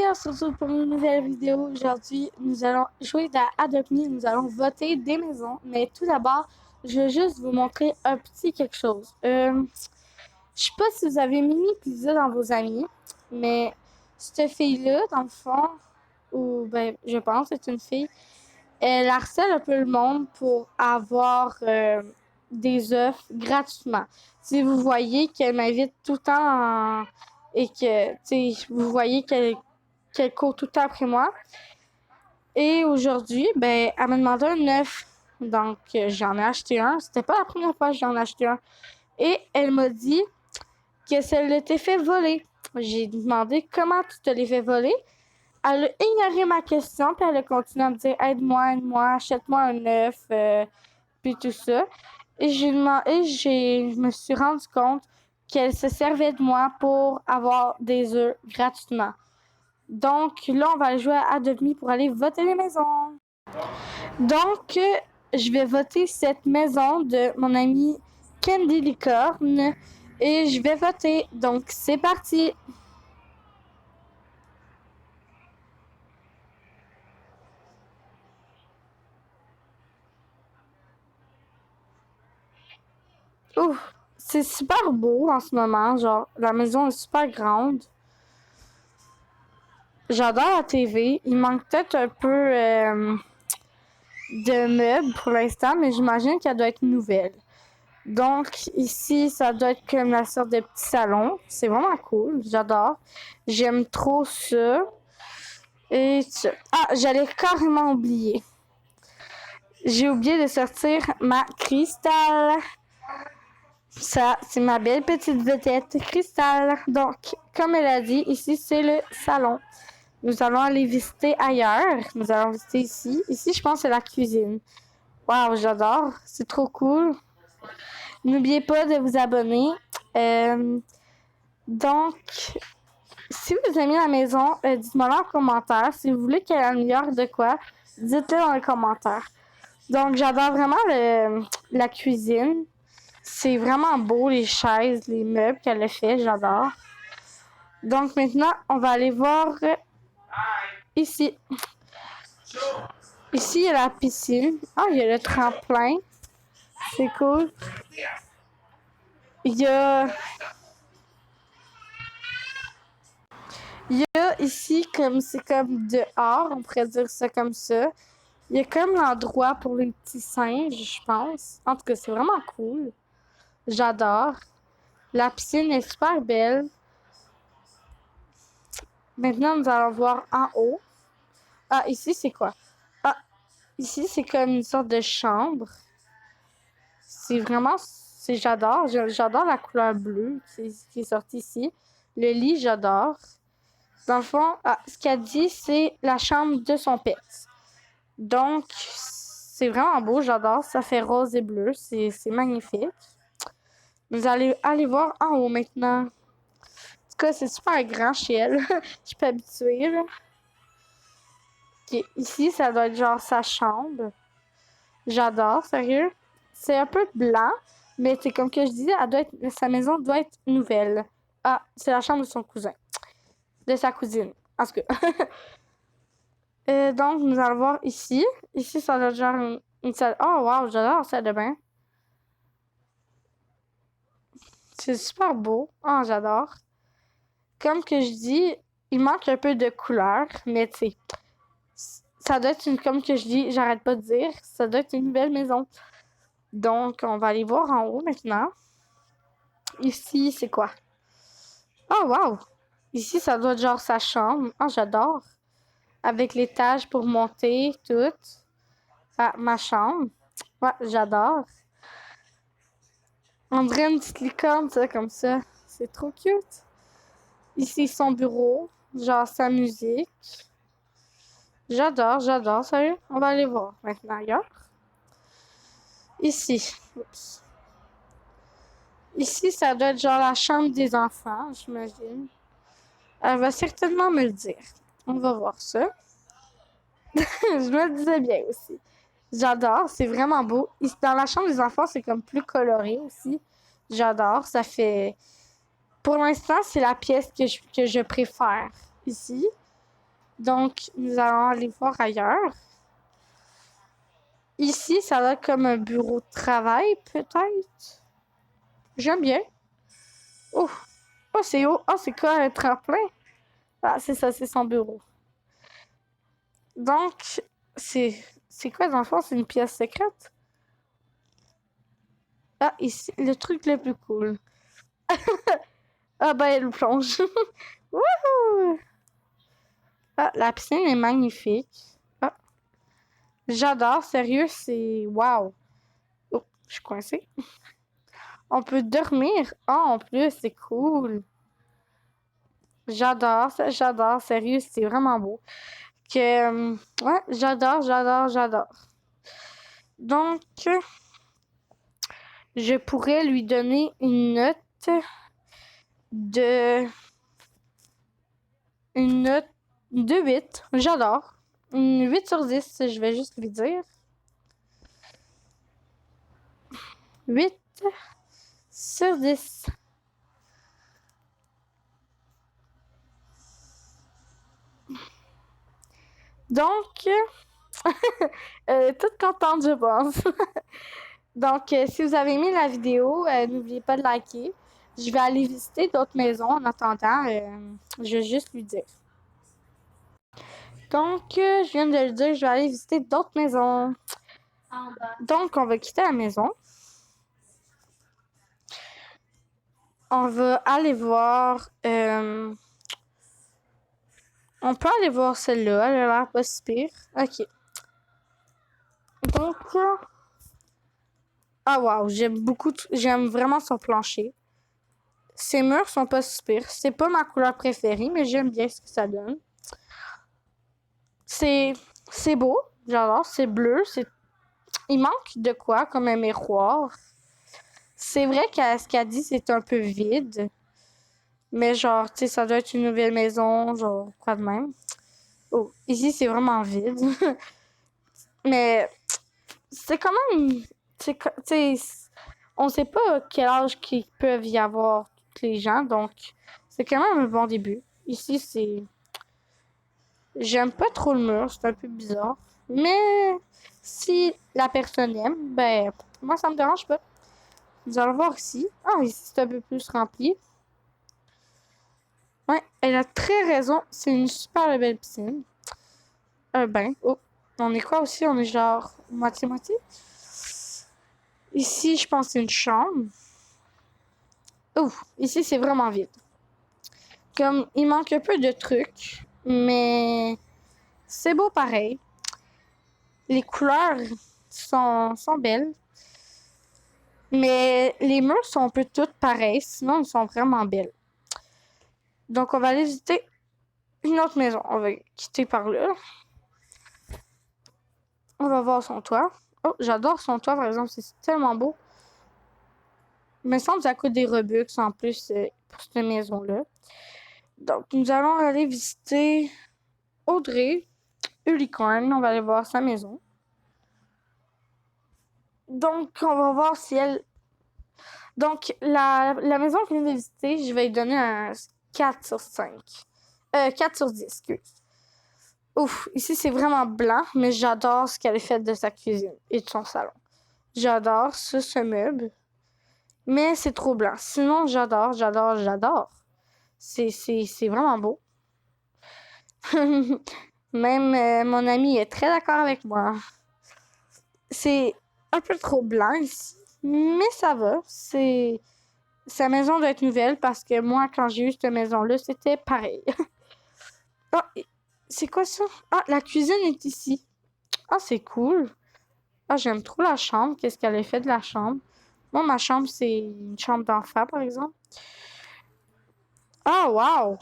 on se retrouve pour une nouvelle vidéo. Aujourd'hui, nous allons jouer à Adopt Me. Nous allons voter des maisons. Mais tout d'abord, je vais juste vous montrer un petit quelque chose. Je sais pas si vous avez Mimi Pizza dans vos amis, mais cette fille-là, dans le fond, ou ben, je pense c'est une fille, elle harcèle un peu le monde pour avoir des œufs gratuitement. Si vous voyez qu'elle m'invite tout le temps et que, vous voyez qu'elle court tout le temps après moi. Et aujourd'hui, ben, elle m'a demandé un œuf. Donc, j'en ai acheté un. C'était pas la première fois que j'en ai acheté un. Et elle m'a dit que ça l'était fait voler. J'ai demandé comment tu te l'es fait voler. Elle a ignoré ma question, puis elle a continué à me dire aide-moi, achète-moi un œuf, puis tout ça. Et je me suis rendu compte qu'elle se servait de moi pour avoir des œufs gratuitement. Donc là, on va jouer à Adopt Me pour aller voter les maisons. Donc, je vais voter cette maison de mon amie Candy Licorne et je vais voter. Donc, c'est parti! Ouf, c'est super beau en ce moment. Genre, la maison est super grande. J'adore la TV. Il manque peut-être un peu de meubles pour l'instant, mais j'imagine qu'elle doit être nouvelle. Donc, ici, ça doit être comme la sorte de petit salon. C'est vraiment cool. J'adore. J'aime trop ça. Et ça. Ah, j'allais carrément oublier. J'ai oublié de sortir ma cristal. Ça, c'est ma belle petite vedette cristal. Donc, comme elle a dit, ici, c'est le salon. Nous allons aller visiter ailleurs. Nous allons visiter ici. Ici, je pense que c'est la cuisine. Waouh, j'adore. C'est trop cool. N'oubliez pas de vous abonner. Donc, si vous aimez la maison, dites-moi en commentaire. Si vous voulez qu'elle améliore de quoi, dites-le dans les commentaires. Donc, j'adore vraiment la cuisine. C'est vraiment beau, les chaises, les meubles qu'elle a fait. J'adore. Donc, maintenant, on va aller voir ici. Ici, il y a la piscine. Ah, il y a le tremplin. C'est cool. Il y a ici, comme c'est comme dehors, on pourrait dire ça comme ça. Il y a comme l'endroit pour les petits singes, je pense. En tout cas, c'est vraiment cool. J'adore. La piscine est super belle. Maintenant, nous allons voir en haut. Ah, ici, c'est quoi? Ah, ici, c'est comme une sorte de chambre. C'est vraiment... J'adore. J'adore la couleur bleue qui est sortie ici. Le lit, j'adore. Dans le fond, ce qu'elle dit, c'est la chambre de son pet. Donc, c'est vraiment beau, j'adore. Ça fait rose et bleu, c'est magnifique. Nous allons aller voir en haut maintenant. En tout cas, c'est super grand chez elle. Je suis pas habituée, là. Okay. Ici, ça doit être genre sa chambre. J'adore, sérieux. C'est un peu blanc, mais c'est comme que je disais, sa maison doit être nouvelle. Ah, c'est la chambre de son cousin. De sa cousine. En tout cas. Donc, nous allons voir ici. Ici, ça doit être genre une salle. Oh, wow, j'adore la salle de bain. C'est super beau. Oh, j'adore. Comme que je dis, il manque un peu de couleur, mais tu sais, ça doit être comme que je dis, j'arrête pas de dire, ça doit être une nouvelle maison. Donc, on va aller voir en haut maintenant. Ici, c'est quoi? Oh, wow! Ici, ça doit être genre sa chambre. Oh, j'adore. Avec l'étage pour monter, tout. Ah, ma chambre. Ouais, j'adore. On dirait une petite licorne, ça, comme ça. C'est trop cute. Ici, son bureau. Genre sa musique. J'adore, sérieux. On va aller voir maintenant ailleurs. Ici. Oups. Ici, ça doit être genre la chambre des enfants, j'imagine. Elle va certainement me le dire. On va voir ça. Je me le disais bien aussi. J'adore, c'est vraiment beau. Dans la chambre des enfants, c'est comme plus coloré aussi. J'adore, ça fait... Pour l'instant, c'est la pièce que je préfère ici. Donc, nous allons aller voir ailleurs. Ici, ça a l'air comme un bureau de travail, peut-être. J'aime bien. Oh, oh c'est haut. Oh, c'est quoi un tremplin? Ah, c'est ça, c'est son bureau. Donc, c'est quoi dans le fond? C'est une pièce secrète? Ah, ici, le truc le plus cool. Ah ben, elle plonge. Wouhou! Ah, la piscine est magnifique. Ah, j'adore, sérieux, c'est... Wow! Oh, je suis coincée. On peut dormir. Ah, en plus, c'est cool. J'adore, j'adore, sérieux, c'est vraiment beau. Ouais, j'adore, j'adore, j'adore. Donc, je pourrais lui donner une note de... Une note de 8. J'adore. Une 8 sur 10, je vais juste lui dire. 8 sur 10. Donc, toute contente, je pense. Donc, si vous avez aimé la vidéo, n'oubliez pas de liker. Je vais aller visiter d'autres maisons en attendant. Je vais juste lui dire. Donc, je viens de le dire, je vais aller visiter d'autres maisons. Donc, on va quitter la maison. On va aller voir... on peut aller voir celle-là, elle a l'air pas si pire. Ok. Donc... ah wow, j'aime vraiment son plancher. Ses murs sont pas si pires. C'est pas ma couleur préférée, mais j'aime bien ce que ça donne. C'est beau, j'adore, c'est bleu, il manque de quoi comme un miroir. C'est vrai que ce qu'elle dit, c'est un peu vide. Mais genre, tu sais, ça doit être une nouvelle maison, genre, quoi de même. Oh, ici, c'est vraiment vide. Mais c'est quand même... Tu sais, on sait pas quel âge qu'ils peuvent y avoir tous les gens, donc c'est quand même un bon début. Ici, c'est... J'aime pas trop le mur, c'est un peu bizarre. Mais si la personne aime, ben, moi, ça me dérange pas. Nous allons voir ici. Ah, ici, c'est un peu plus rempli. Ouais, elle a très raison. C'est une super belle piscine. Un bain. Oh, on est quoi aussi? On est genre moitié-moitié. Ici, je pense que c'est une chambre. Oh, ici, c'est vraiment vide. Comme, il manque un peu de trucs, mais c'est beau pareil. Les couleurs sont belles. Mais les murs sont un peu toutes pareilles, sinon ils sont vraiment belles. Donc on va aller visiter une autre maison. On va quitter par là. On va voir son toit. Oh, j'adore son toit, par exemple, c'est tellement beau. Il me semble que ça coûte des Robux en plus pour cette maison-là. Donc nous allons aller visiter Audrey Unicorn. On va aller voir sa maison. Donc on va voir si elle... Donc la maison que je viens de visiter, je vais lui donner un 4 sur 5. 4 sur 10, excuse. Ouf, ici c'est vraiment blanc, mais j'adore ce qu'elle a fait de sa cuisine et de son salon. J'adore ce meuble, mais c'est trop blanc. Sinon, j'adore, j'adore, j'adore. C'est vraiment beau. Même mon ami est très d'accord avec moi. C'est un peu trop blanc ici, mais ça va. Sa maison doit être nouvelle parce que moi, quand j'ai eu cette maison-là, c'était pareil. Oh, c'est quoi ça? Ah, la cuisine est ici. Ah, c'est cool. Ah, j'aime trop la chambre. Qu'est-ce qu'elle a fait de la chambre? Moi, ma chambre, c'est une chambre d'enfant, par exemple. Ah, wow!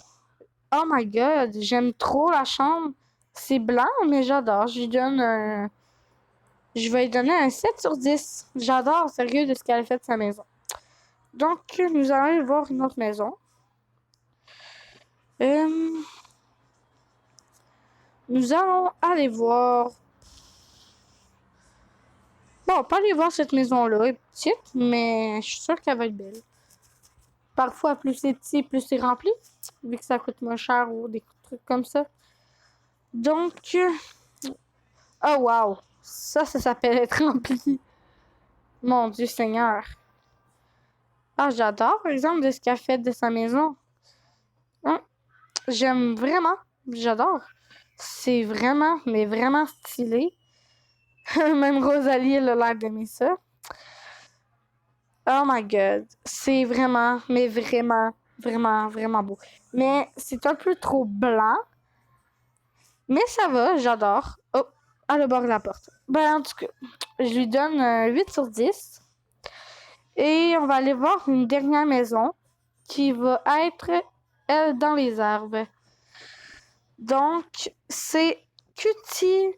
Oh my god, j'aime trop la chambre. C'est blanc, mais j'adore. Je vais lui donner un 7 sur 10. J'adore, sérieux, de ce qu'elle a fait de sa maison. Donc, nous allons aller voir une autre maison. Nous allons aller voir... Bon, pas aller voir cette maison-là. Elle est petite, mais je suis sûre qu'elle va être belle. Parfois, plus c'est petit, plus c'est rempli, vu que ça coûte moins cher ou des trucs comme ça. Donc, oh wow, ça s'appelle être rempli. Mon Dieu Seigneur. Ah, j'adore, par exemple, de ce qu'elle fait de sa maison. Hein? J'aime vraiment, j'adore. C'est vraiment, mais vraiment stylé. Même Rosalie, elle a l'air d'aimer ça. Oh my god. C'est vraiment, mais vraiment, vraiment, vraiment beau. Mais c'est un peu trop blanc. Mais ça va, j'adore. Oh, à le bord de la porte. Ben, en tout cas, je lui donne 8 sur 10. Et on va aller voir une dernière maison qui va être, elle, dans les arbres. Donc, c'est Cutie.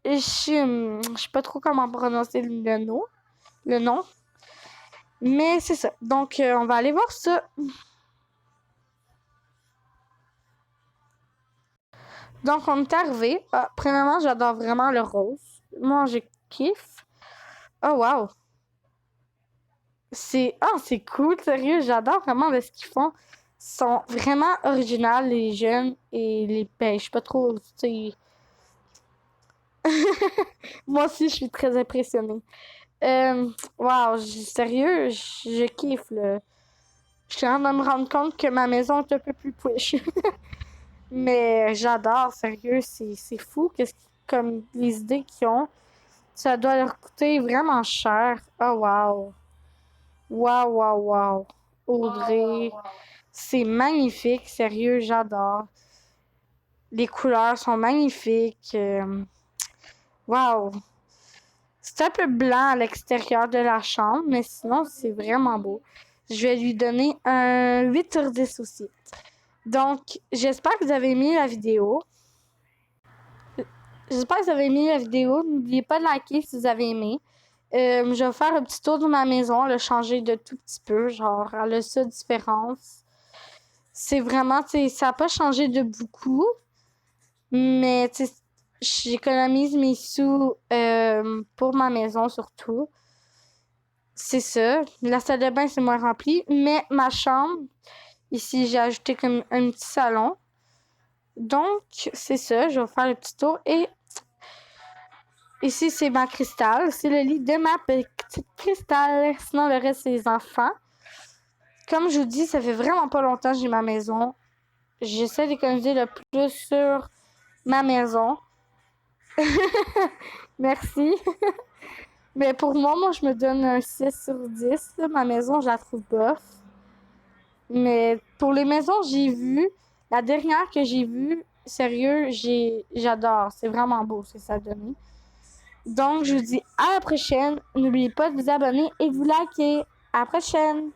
Je sais pas trop comment prononcer le nom. Mais c'est ça. Donc, on va aller voir ça. Donc, on est arrivé. Ah, premièrement, j'adore vraiment le rose. Moi, je kiffe. Oh, wow. C'est cool, sérieux. J'adore vraiment ce qu'ils font. Ils sont vraiment originaux, les jeunes et les pêches. Je sais pas trop, tu sais. Moi aussi, je suis très impressionnée. Wow, sérieux, je kiffe, là. Je suis en train de me rendre compte que ma maison est un peu plus push. Mais j'adore, sérieux, c'est fou. Comme les idées qu'ils ont. Ça doit leur coûter vraiment cher. Oh, wow. Wow, wow, wow. Audrey, c'est magnifique, sérieux, j'adore. Les couleurs sont magnifiques. Wow. C'est un peu blanc à l'extérieur de la chambre, mais sinon, c'est vraiment beau. Je vais lui donner un 8 sur 10 aussi. Donc, j'espère que vous avez aimé la vidéo. N'oubliez pas de liker si vous avez aimé. Je vais faire un petit tour de ma maison, le changer de tout petit peu, genre, elle a ça différence. C'est vraiment, tu sais, ça n'a pas changé de beaucoup, mais tu sais, j'économise mes sous pour ma maison surtout. C'est ça. La salle de bain, c'est moins rempli, mais ma chambre, ici, j'ai ajouté comme un petit salon. Donc, c'est ça, je vais faire le petit tour et ici, c'est ma cristal. C'est le lit de ma petite cristal. Sinon, le reste, c'est les enfants. Comme je vous dis, ça fait vraiment pas longtemps que j'ai ma maison. J'essaie d'économiser le plus sur ma maison. Merci. Mais pour moi, je me donne un 6 sur 10. Là. Ma maison, je la trouve bof. Mais pour les maisons que j'ai vues, la dernière que j'ai vue, sérieux, j'adore. C'est vraiment beau, c'est ça donné. Donc, je vous dis à la prochaine. N'oubliez pas de vous abonner et de vous liker. À la prochaine!